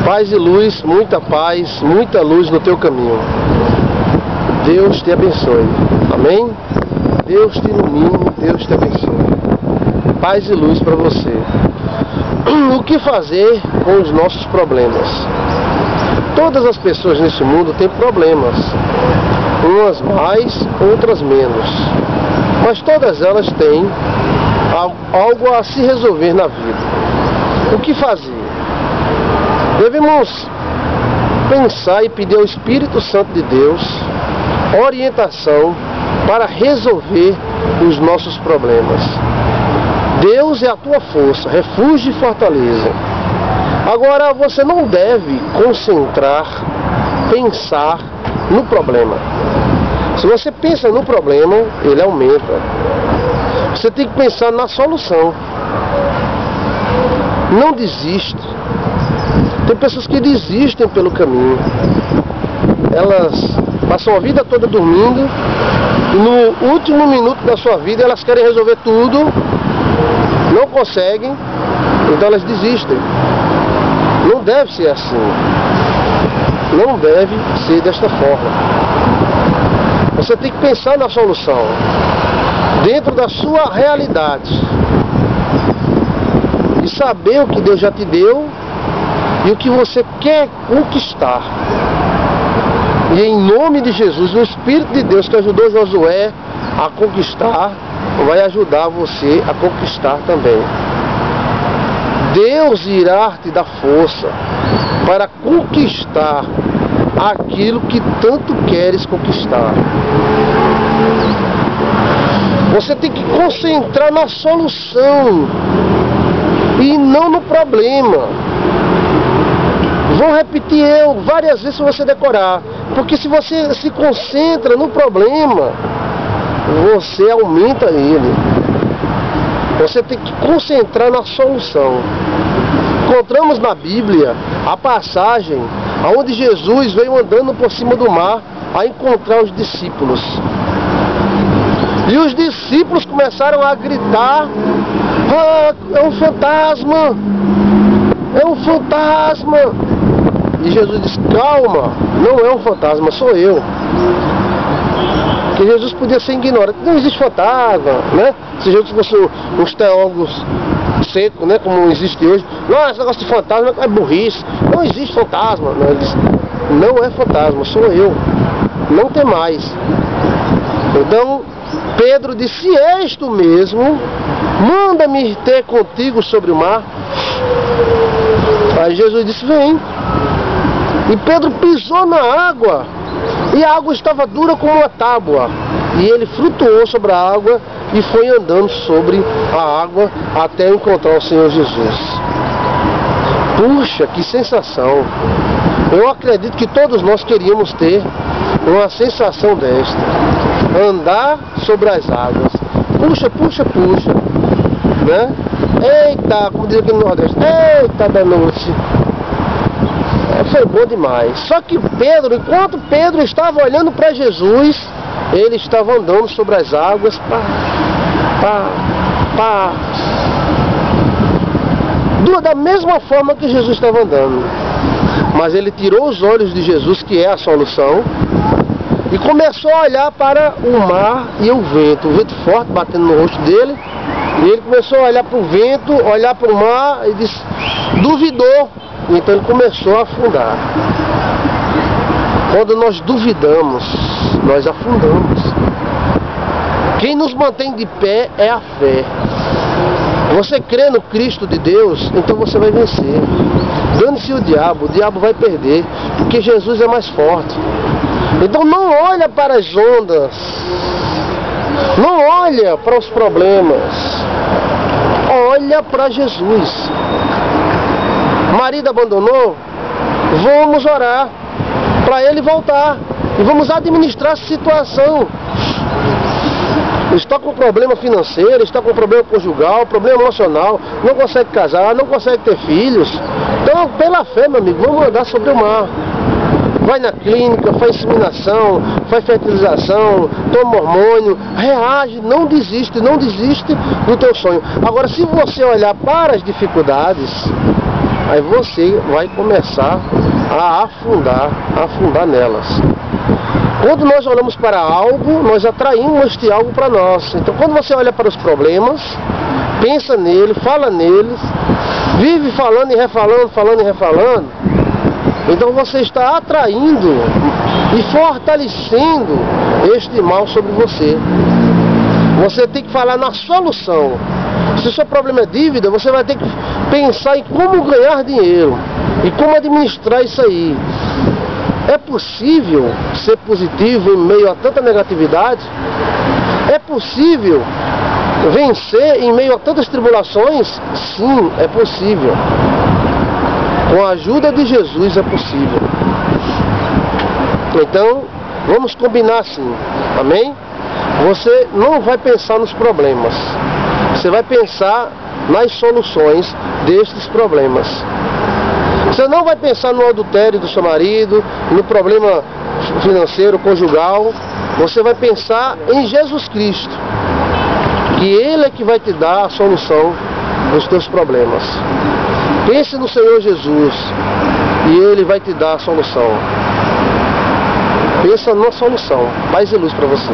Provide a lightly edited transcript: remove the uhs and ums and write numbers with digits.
Paz e luz, muita paz, muita luz no teu caminho. Deus te abençoe. Amém? Deus te ilumine, Deus te abençoe. Paz e luz para você. O que fazer com os nossos problemas? Todas as pessoas nesse mundo têm problemas. Umas mais, outras menos. Mas todas elas têm algo a se resolver na vida. O que fazer? Devemos pensar e pedir ao Espírito Santo de Deus orientação para resolver os nossos problemas. Deus é a tua força, refúgio e fortaleza. Agora você não deve concentrar, pensar no problema. Se você pensa no problema, ele aumenta. Você tem que pensar na solução. Não desista. Tem pessoas que desistem pelo caminho. Elas passam a vida toda dormindo e no último minuto da sua vida elas querem resolver tudo, não conseguem, então elas desistem. Não deve ser assim. Não deve ser desta forma. Você tem que pensar na solução, dentro da sua realidade, e saber o que Deus já te deu e o que você quer conquistar. E em nome de Jesus, o Espírito de Deus que ajudou Josué a conquistar, vai ajudar você a conquistar também. Deus irá te dar força para conquistar aquilo que tanto queres conquistar. Você tem que concentrar na solução e não no problema. Vou repetir várias vezes para você decorar. Porque se você se concentra no problema, você aumenta ele. Você tem que concentrar na solução. Encontramos na Bíblia a passagem onde Jesus veio andando por cima do mar a encontrar os discípulos. E os discípulos começaram a gritar: "Ah, é um fantasma! É um fantasma!" E Jesus disse: "Calma, não é um fantasma, sou eu." Porque Jesus podia ser ignorante. Não existe fantasma, né? Se Jesus fosse uns teólogos secos, né? Como existe hoje. Não, esse negócio de fantasma é burrice. Não existe fantasma. Não, ele disse: "Não é fantasma, sou eu. Não tem mais." Então, Pedro disse: "Se és tu mesmo, manda-me ter contigo sobre o mar." Aí Jesus disse: "Vem." E Pedro pisou na água, e a água estava dura como uma tábua. E ele flutuou sobre a água e foi andando sobre a água até encontrar o Senhor Jesus. Puxa, que sensação! Eu acredito que todos nós queríamos ter uma sensação desta. Andar sobre as águas. Puxa, puxa, puxa. Né? Eita, como diz aqui no Nordeste. Eita da noite. Foi bom demais. Só que Pedro, enquanto Pedro estava olhando para Jesus, ele estava andando sobre as águas. Pá, pá, pá. Da mesma forma que Jesus estava andando. Mas ele tirou os olhos de Jesus, que é a solução, e começou a olhar para o mar e o vento forte batendo no rosto dele. E ele começou a olhar para o vento, olhar para o mar e disse, duvidou. Então ele começou a afundar. Quando nós duvidamos, nós afundamos. Quem nos mantém de pé é a fé. Você crê no Cristo de Deus, então você vai vencer. Dane-se o diabo vai perder, porque Jesus é mais forte. Então não olha para as ondas, não olha para os problemas, olha para Jesus. Marido abandonou, vamos orar para ele voltar e vamos administrar a situação. Está com problema financeiro, está com problema conjugal, problema emocional, não consegue casar, não consegue ter filhos. Então, pela fé, meu amigo, vamos andar sobre o mar. vai na clínica, faz inseminação, faz fertilização, toma hormônio, reage, não desiste do teu sonho. Agora, se você olhar para as dificuldades, aí você vai começar a afundar nelas. Quando nós olhamos para algo, nós atraímos este algo para nós. Então, quando você olha para os problemas, pensa nele, fala neles, vive falando e refalando, então você está atraindo e fortalecendo este mal sobre você. Você tem que falar na solução. Se o seu problema é dívida, você vai ter que pensar em como ganhar dinheiro e como administrar isso aí. É possível ser positivo em meio a tanta negatividade? É possível vencer em meio a tantas tribulações? Sim, é possível. Com a ajuda de Jesus é possível. Então, vamos combinar assim, amém? Você não vai pensar nos problemas, você vai pensar nas soluções destes problemas. Você não vai pensar no adultério do seu marido, no problema financeiro, conjugal. Você vai pensar em Jesus Cristo, que Ele é que vai te dar a solução dos teus problemas. Pense no Senhor Jesus e Ele vai te dar a solução. Pensa na solução. Paz e luz para você.